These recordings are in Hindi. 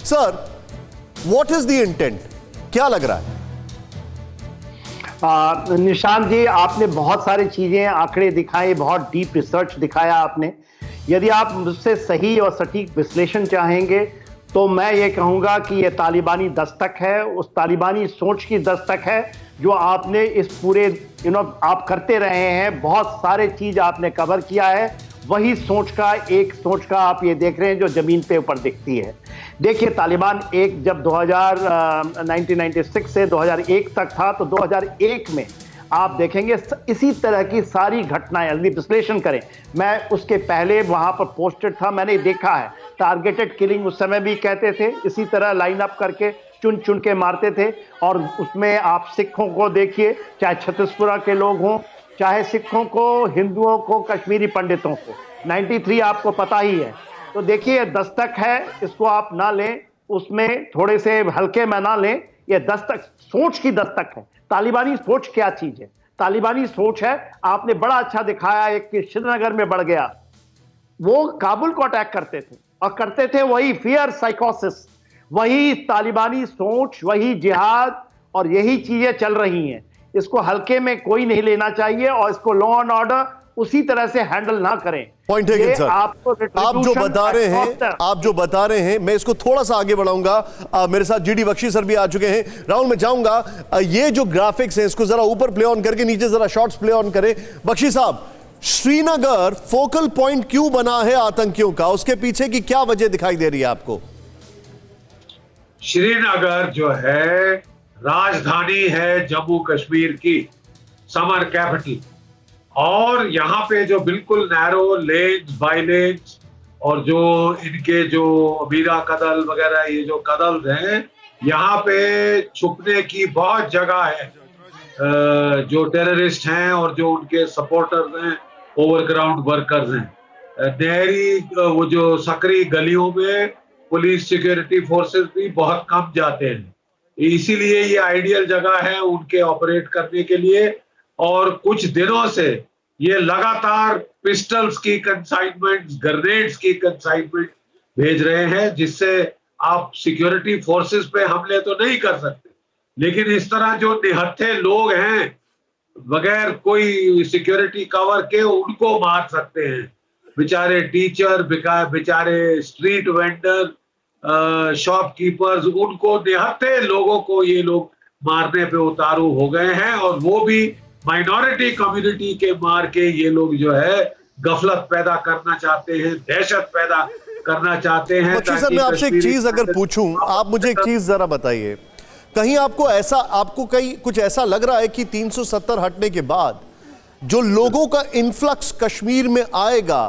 Sir, what is the intent? क्या लग रहा है? निशांत जी, आपने बहुत सारी चीजें, आंकड़े दिखाए, बहुत डीप रिसर्च दिखाया आपने। यदि आप मुझसे सही और सटीक विश्लेषण चाहेंगे तो मैं ये कहूंगा कि ये तालिबानी दस्तक है, उस तालिबानी सोच की दस्तक है जो आपने इस पूरे आप करते रहे हैं। बहुत सारे चीज आपने कवर किया है, वही सोच का आप ये देख रहे हैं जो जमीन पे ऊपर दिखती है। देखिए, तालिबान जब 1996 से 2001 तक था, तो 2001 में आप देखेंगे इसी तरह की सारी घटनाएं, यदि विश्लेषण करें, मैं उसके पहले वहां पर पोस्टेड था, मैंने देखा है। टारगेटेड किलिंग उस समय भी कहते थे, इसी तरह लाइन अप करके चुन चुन के मारते थे। और उसमें आप सिखों को देखिए, चाहे छत्तीसपुरा के लोग हों, चाहे सिखों को, हिंदुओं को, कश्मीरी पंडितों को। 93 आपको पता ही है। तो देखिए, दस्तक है, इसको आप ना लें, उसमें थोड़े से हल्के में ना लें। ये दस्तक सोच की दस्तक है। तालिबानी सोच क्या चीज है? तालिबानी सोच है, आपने बड़ा अच्छा दिखाया, एक कि श्रीनगर में बढ़ गया, वो काबुल को अटैक करते थे और करते थे वही फियर साइकोसिस, वही तालिबानी सोच, वही जिहाद, और यही चीजें चल रही हैं। इसको हल्के में कोई नहीं लेना चाहिए और इसको लॉ एंड ऑर्डर उसी तरह से हैंडल ना करें। पॉइंट है सर, आप जो बता रहे हैं मैं इसको थोड़ा सा आगे बढ़ाऊंगा। मेरे साथ जीडी बख्शी सर भी आ चुके हैं। राहुल, मैं चाहूंगा ये जो ग्राफिक्स हैं इसको जरा ऊपर प्ले ऑन करके नीचे जरा शॉट्स प्ले ऑन करें। बख्शी साहब, श्रीनगर फोकल पॉइंट क्यों बना है आतंकियों का? उसके पीछे की क्या वजह दिखाई दे रही है आपको? श्रीनगर जो है राजधानी है जम्मू कश्मीर की, समर कैपिटल, और यहाँ पे जो बिल्कुल नैरो लेन्स, बाई लेन्स, और जो इनके जो मीरा कदल वगैरह, ये जो कदल्स हैं, यहाँ पे छुपने की बहुत जगह है। जो टेररिस्ट हैं और जो उनके सपोर्टर्स हैं, ओवरग्राउंड वर्कर्स हैं, नहरी वो जो सकरी गलियों में पुलिस सिक्योरिटी फोर्सेस भी बहुत कम जाते हैं। इसीलिए ये आइडियल जगह है उनके ऑपरेट करने के लिए। और कुछ दिनों से ये लगातार पिस्टल्स की कंसाइनमेंट, ग्रेनेड्स की कंसाइनमेंट भेज रहे हैं, जिससे आप सिक्योरिटी फोर्सेस पे हमले तो नहीं कर सकते, लेकिन इस तरह जो निहत्थे लोग हैं बगैर कोई सिक्योरिटी कवर के, उनको मार सकते हैं। बेचारे टीचर, बेचारे स्ट्रीट वेंडर, शॉपकीपर्स, उनको, निहत्थे लोगों को ये लोग मारने पे उतारू हो गए हैं। और वो भी माइनॉरिटी कम्युनिटी के मार के ये लोग जो है गफलत पैदा करना चाहते हैं, दहशत पैदा करना चाहते हैं। बख्शी सर, मैं आपसे एक चीज अगर पूछूं, आप मुझे एक चीज जरा बताइए, कहीं आपको कहीं कुछ ऐसा लग रहा है कि 370 हटने के बाद जो लोगों का इन्फ्लक्स कश्मीर में आएगा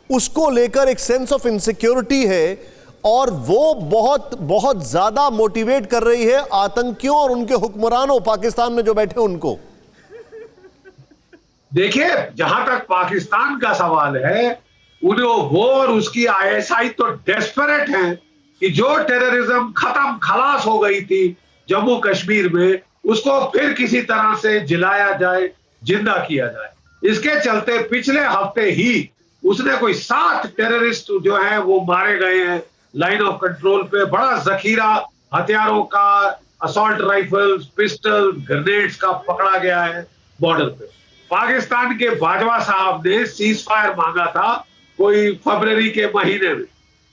उसको लेकर एक सेंस ऑफ इनसिक्योरिटी है और वो बहुत बहुत ज्यादा मोटिवेट कर रही है आतंकियों और उनके हुक्मरानों पाकिस्तान में जो बैठे उनको? देखिए, जहां तक पाकिस्तान का सवाल है, वो और उसकी आईएसआई तो डेस्परेट हैं कि जो टेररिज्म खत्म खलास हो गई थी जम्मू कश्मीर में, उसको फिर किसी तरह से जिलाया जाए, जिंदा किया जाए। इसके चलते पिछले हफ्ते ही उसने कोई 7 टेररिस्ट जो हैं वो मारे गए हैं लाइन ऑफ कंट्रोल पे। बड़ा जखीरा हथियारों का, असॉल्ट राइफल्स, पिस्टल, ग्रेनेड्स का पकड़ा गया है बॉर्डर पे। पाकिस्तान के बाजवा साहब ने सीज फायर मांगा था कोई फरवरी के महीने में,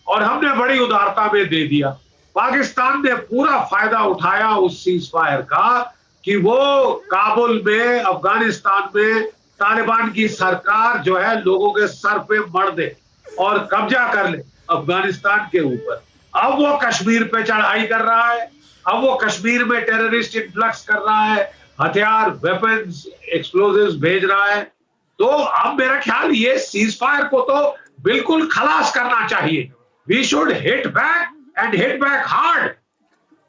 और हमने बड़ी उदारता में दे दिया। पाकिस्तान ने पूरा फायदा उठाया उस सीज फायर का कि वो काबुल में, अफगानिस्तान में तालिबान की सरकार जो है लोगों के सर पे मर दे और कब्जा कर ले अफगानिस्तान के ऊपर। अब वो कश्मीर पे चढ़ाई कर रहा है, अब वो कश्मीर में टेररिस्ट इन्फ्लक्स कर रहा है, हथियार, वेपन्स, एक्सप्लोजिव्स भेज रहा है। तो अब मेरा ख्याल ये सीज फायर को तो बिल्कुल खलास करना चाहिए। We should hit back and hit back hard.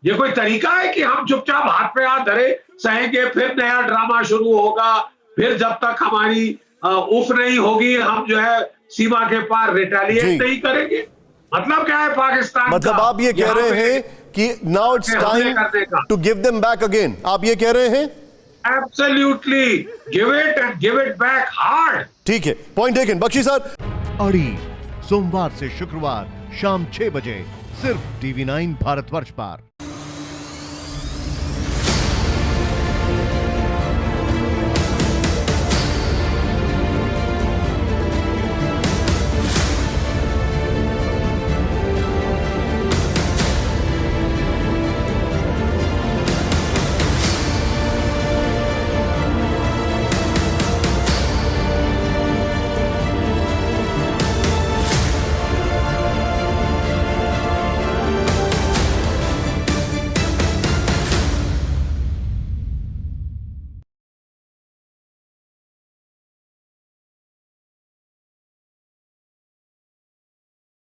ये कोई तरीका है कि हम चुपचाप हाथ पे हाथ धरे सहेंगे, फिर नया ड्रामा शुरू होगा, फिर जब तक हमारी उफ नहीं होगी हम जो है सीमा के पार रिटेलिएट नहीं करेंगे? मतलब क्या है पाकिस्तान का? मतलब आप ये कह रहे हैं कि now it's time to give them back again, आप ये कह रहे हैं? Absolutely, give it back hard. ठीक है, पॉइंट टेकन। बख्शी सर, अड़ी सोमवार से शुक्रवार शाम 6 बजे सिर्फ TV9 भारतवर्ष पर।